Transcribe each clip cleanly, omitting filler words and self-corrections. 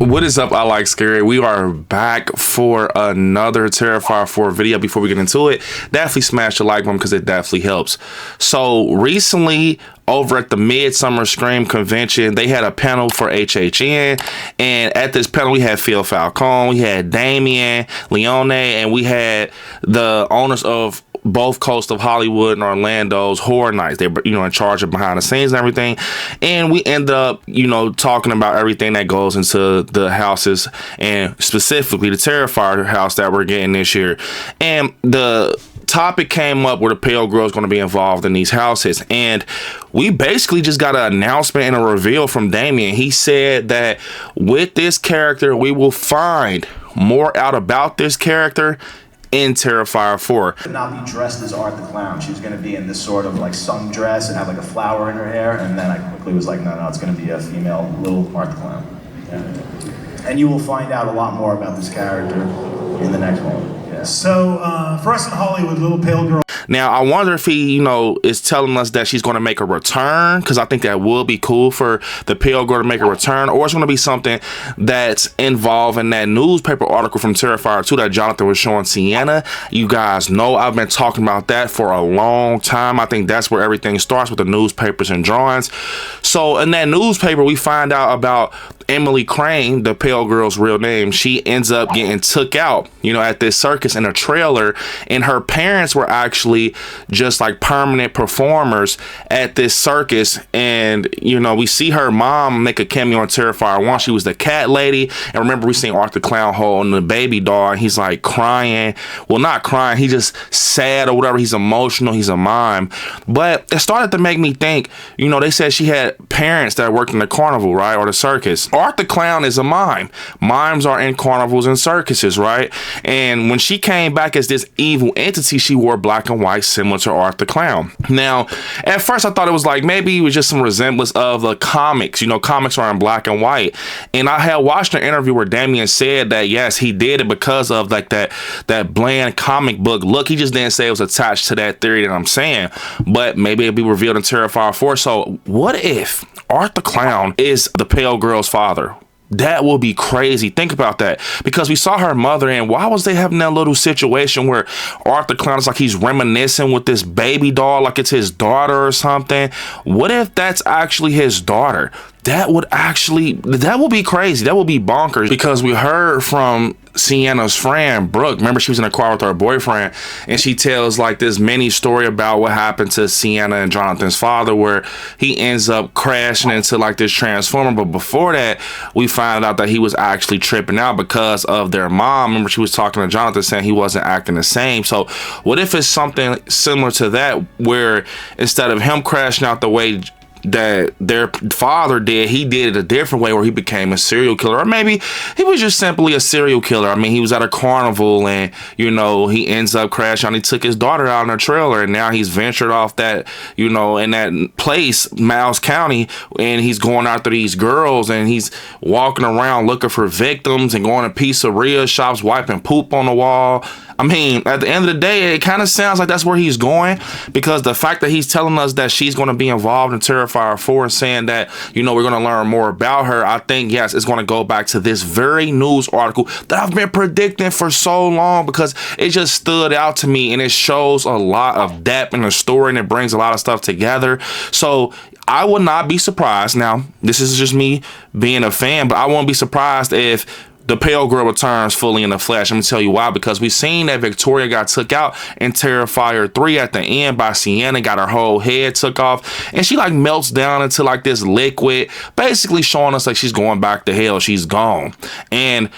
What is up? I like scary. We are back for another Terrifier 4 video. Before we get into it, definitely smash the like button because it definitely helps. So recently, over at the Midsummer Scream Convention, they had a panel for HHN, and at this panel we had Phil Falcone, we had Damien Leone, and we had the owners of both coasts of Hollywood and Orlando's Horror Nights. They were, in charge of behind the scenes and everything. And we end up, talking about everything that goes into the houses, and specifically the Terrifier house that we're getting this year. And the topic came up where the Pale Girl is going to be involved in these houses, and we basically just got an announcement and a reveal from Damien. He said that with this character, we will find more out about this character in Terrifier 4. Would not be dressed as Art the Clown. She was going to be in this sort of like sundress and have like a flower in her hair, and then I quickly was like, no, it's going to be a female little Art the Clown. Yeah. And you will find out a lot more about this character in the next one. Yeah. So for us in Hollywood, Little Pale Girl. Now, I wonder if he, is telling us that she's going to make a return, because I think that would be cool for the Pale Girl to make a return, or it's going to be something that's involved in that newspaper article from Terrifier 2 that Jonathan was showing Sienna. You guys know I've been talking about that for a long time. I think that's where everything starts, with the newspapers and drawings. So in that newspaper, we find out about Emily Crane, the Pale Girl's real name. She ends up getting took out, at this circus in a trailer, and her parents were actually just like permanent performers at this circus. And we see her mom make a cameo in Terrifier 1. She was the cat lady, and remember we seen Art the Clown holding the baby doll, and he's like crying. Well, not crying, he's just sad or whatever. He's emotional, he's a mime. But it started to make me think, they said she had parents that worked in the carnival, right, or the circus. Art the Clown is a mime. Mimes are in carnivals and circuses, right? And when she came back as this evil entity, she wore black and white, similar to Art the Clown. Now, at first I thought it was like maybe it was just some resemblance of the comics. Comics are in black and white. And I had watched an interview where Damien said that yes, he did it because of like that bland comic book look. He just didn't say it was attached to that theory that I'm saying, but maybe it'll be revealed in Terrifier 4. So what if Art the Clown is the Pale Girl's father? That will be crazy. Think about that, because we saw her mother, and why was they having that little situation where Art the Clown is like he's reminiscing with this baby doll like it's his daughter or something? What if that's actually his daughter? That would be crazy. That would be bonkers, because we heard from Sienna's friend Brooke. Remember, she was in a car with her boyfriend, and she tells like this mini story about what happened to Sienna and Jonathan's father, where he ends up crashing into like this transformer. But before that, we find out that he was actually tripping out because of their mom. Remember, she was talking to Jonathan saying he wasn't acting the same. So what if it's something similar to that, where instead of him crashing out the way that their father did, he did it a different way, where he became a serial killer? Or maybe he was just simply a serial killer. I mean, he was at a carnival, and he ends up crashing. He took his daughter out in a trailer, and now he's ventured off that in that place, Miles County, and he's going after these girls, and he's walking around looking for victims and going to pizzeria shops, wiping poop on the wall. I mean, at the end of the day, it kind of sounds like that's where he's going, because the fact that he's telling us that she's going to be involved in Terrifier 4 and saying that, we're going to learn more about her, I think, yes, it's going to go back to this very news article that I've been predicting for so long, because it just stood out to me, and it shows a lot of depth in the story, and it brings a lot of stuff together. So I would not be surprised. Now, this is just me being a fan, but I won't be surprised if the Pale Girl returns fully in the flesh. I'm gonna tell you why, because we've seen that Victoria got took out in Terrifier 3 at the end by Sienna, got her whole head took off, and she like melts down into like this liquid, basically showing us like she's going back to hell. She's gone. And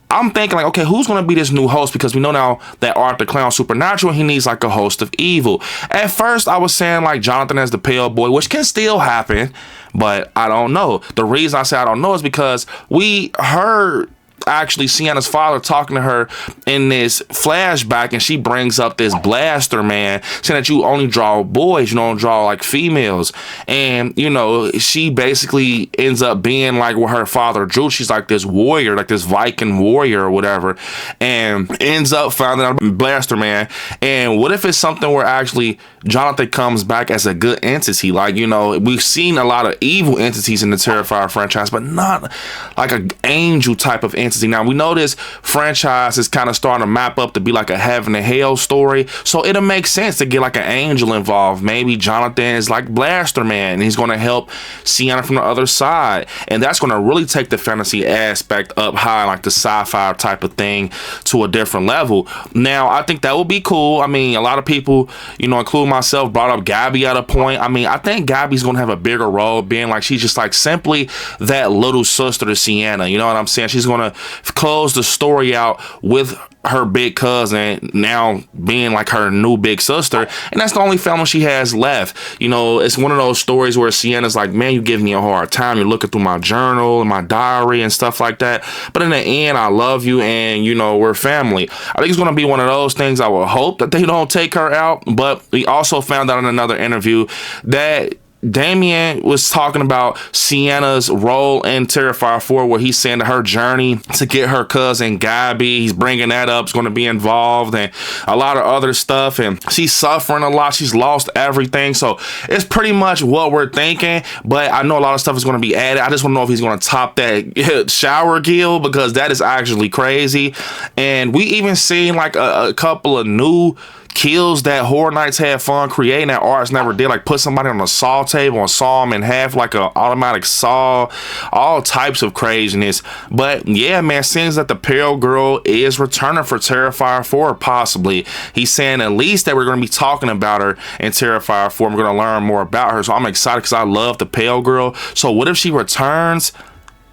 I'm thinking like, okay, who's gonna be this new host? Because we know now that Art the Clown supernatural, he needs like a host of evil. At first I was saying like Jonathan as the Pale Boy, which can still happen, but I don't know. The reason I say I don't know is because we heard actually Sienna's father talking to her in this flashback, and she brings up this blaster man saying that you only draw boys, you don't draw like females. And you know, she basically ends up being like what her father drew. She's like this warrior, like this Viking warrior or whatever, and ends up finding out blaster man. And what if it's something where actually Jonathan comes back as a good entity? Like, you know, we've seen a lot of evil entities in the Terrifier franchise, but not like an angel type of entity. Now, we know this franchise is kind of starting to map up to be like a heaven and hell story, so it'll make sense to get like an angel involved. Maybe Jonathan is like Blaster Man, and he's going to help Sienna from the other side, and that's going to really take the fantasy aspect up high, like the sci-fi type of thing, to a different level. Now, I think that would be cool. I mean, a lot of people, you know, including myself, brought up Gabby at a point. I mean, I think Gabby's going to have a bigger role, being like she's just like simply that little sister to Sienna. You know what I'm saying? She's going to close the story out with her big cousin now being like her new big sister, and that's the only family she has left. You know, it's one of those stories where Sienna's like, man, you give me a hard time, you're looking through my journal and my diary and stuff like that, but in the end I love you, and you know, we're family. I think it's going to be one of those things. I will hope that they don't take her out, but we also found out in another interview that Damien was talking about Sienna's role in Terrifier 4, where he's saying that her journey to get her cousin Gabby, he's bringing that up, is going to be involved, and a lot of other stuff, and she's suffering a lot. She's lost everything, so it's pretty much what we're thinking, but I know a lot of stuff is going to be added. I just want to know if he's going to top that shower gill, because that is actually crazy. And we even seen like a couple of new kills that Horror Nights had fun creating that Arts never did, like put somebody on a saw table and saw them in half like an automatic saw, all types of craziness. But yeah, man, seems that the Pale Girl is returning for Terrifier 4, possibly. He's saying at least that we're going to be talking about her in Terrifier 4. We're going to learn more about her, so I'm excited because I love the Pale Girl. So what if she returns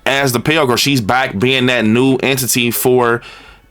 as the Pale Girl? She's back being that new entity for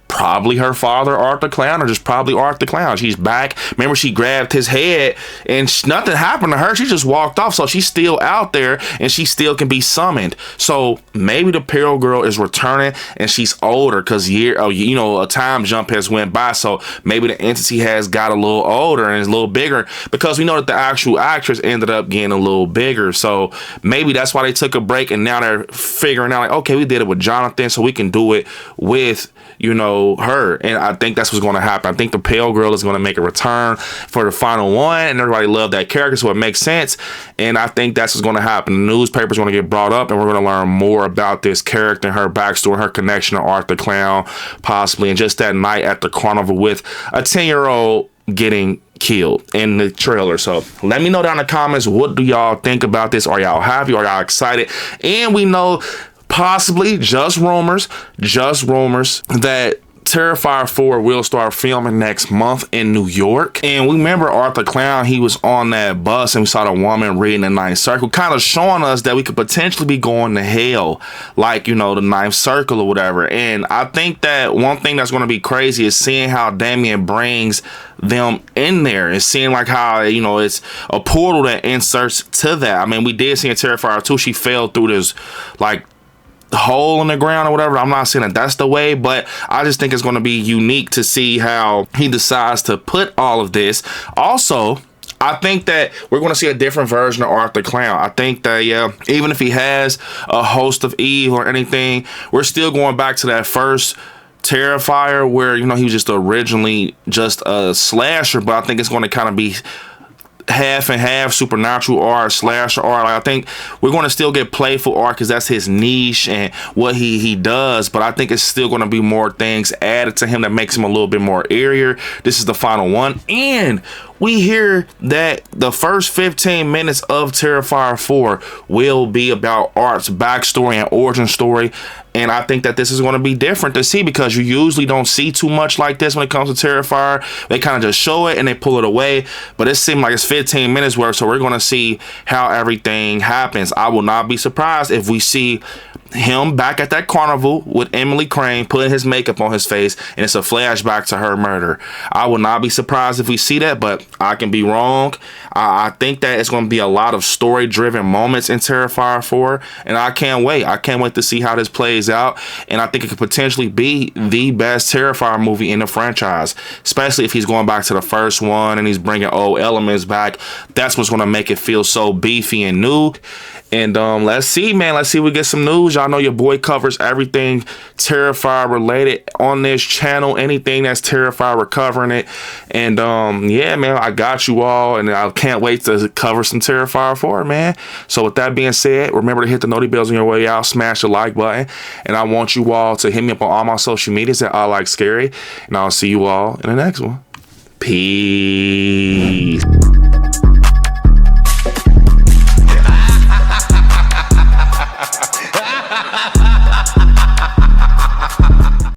probably her father, Art the Clown, or just probably Art the Clown. She's back. Remember, she grabbed his head and nothing happened to her. She just walked off. So she's still out there and she still can be summoned. So maybe the Pale Girl is returning and she's older because a time jump has went by. So maybe the entity has got a little older and is a little bigger, because we know that the actual actress ended up getting a little bigger. So maybe that's why they took a break, and now they're figuring out like, okay, we did it with Jonathan, so we can do it with, you know, her. And I think that's what's going to happen. I think the Pale Girl is going to make a return for the final one, and everybody loved that character, so it makes sense. And I think that's what's going to happen. The newspaper's going to get brought up, and we're going to learn more about this character and her backstory, her connection to Art the Clown, possibly, and just that night at the carnival with a 10-year-old getting killed in the trailer. So let me know down in the comments, what do y'all think about this? Are y'all happy? Are y'all excited? And we know, possibly just rumors that Terrifier 4 will start filming next month in New York. And we remember Arthur Clown, he was on that bus and we saw the woman reading the Ninth Circle, kind of showing us that we could potentially be going to hell, like, you know, the Ninth Circle or whatever. And I think that one thing that's going to be crazy is seeing how Damien brings them in there and seeing like how, you know, it's a portal that inserts to that. I mean, we did see in Terrifier 2, she fell through this like hole in the ground or whatever. I'm not saying that that's the way, but I just think it's going to be unique to see how he decides to put all of this. Also, I think that we're going to see a different version of Art the Clown. I think that, yeah, even if he has a host of Eve or anything, we're still going back to that first Terrifier where, you know, he was just originally just a slasher, but I think it's going to kind of be half and half, supernatural art, slasher art. Like, I think we're going to still get playful art because that's his niche and what he does, but I think it's still going to be more things added to him that makes him a little bit more airier. This is the final one, and we hear that the first 15 minutes of Terrifier 4 will be about Art's backstory and origin story. And I think that this is going to be different to see, because you usually don't see too much like this when it comes to Terrifier. They kind of just show it and they pull it away, but it seemed like it's 15 minutes worth, so we're going to see how everything happens. I will not be surprised if we see him back at that carnival with Emily Crane putting his makeup on his face, and it's a flashback to her murder. I would not be surprised if we see that, but I can be wrong. I think that it's going to be a lot of story-driven moments in Terrifier 4, and I can't wait. I can't wait to see how this plays out, and I think it could potentially be the best Terrifier movie in the franchise, especially if he's going back to the first one and he's bringing old elements back. That's what's going to make it feel so beefy and new. And let's see, man. Let's see if we get some news. Y'all know your boy covers everything Terrifier related on this channel. Anything that's Terrifier, we're covering it. And yeah, man, I got you all, and I can't wait to cover some Terrifier 4, man. So with that being said, remember to hit the noti bells on your way out. Smash the like button, and I want you all to hit me up on all my social medias at ILIKESCARY, and I'll see you all in the next one. Peace.